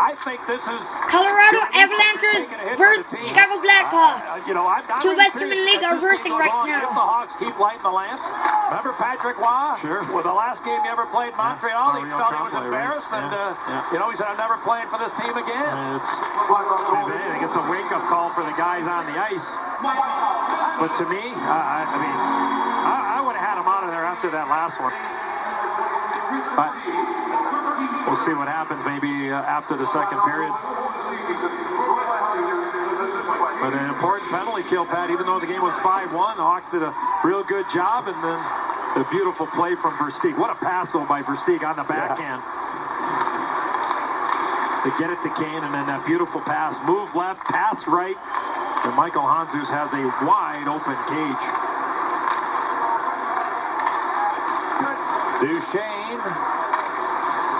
I think this is Colorado Avalanches versus Chicago Blackhawks. I'm Two really best teams in the league curious are as this versing game goes right on, now. If the Hawks keep lighting the lamp. Remember Patrick Waugh? Sure. With the last game he ever played Montreal, he Montreal felt he was Trailblazer, embarrassed, right? and he said, "I'm never playing for this team again." If anything, it's a wake-up call for the guys on the ice. But to me, I would have had him out of there after that last one. But we'll see what happens maybe after the second period. But an important penalty kill, Pat, even though the game was 5-1, the Hawks did a real good job, and then the beautiful play from Versteeg. What a pass, though, by Versteeg on the backhand. To get it to Kane, and then that beautiful pass. Move left, pass right, and Michael Handzus has a wide-open cage. Duchesne.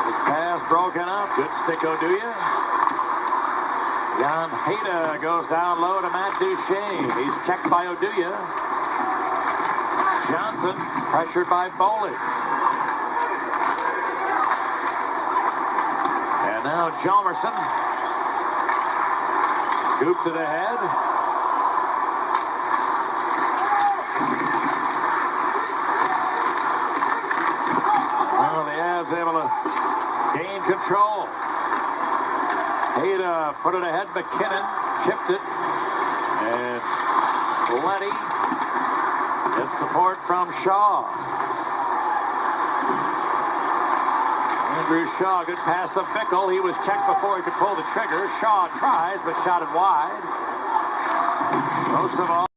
His pass broken up. Good stick, Oduya. Jan Hejda goes down low to Matt Duchesne. He's checked by Oduya. Johnson pressured by Bollig. And now Hjalmarsson. Scoop to the head. Well, the Avs able to gain control. Hejda put it ahead. McKinnon chipped it. And Leddy gets support from Shaw. Andrew Shaw, good pass to Bickle. He was checked before he could pull the trigger. Shaw tries, but shot it wide. Most of all.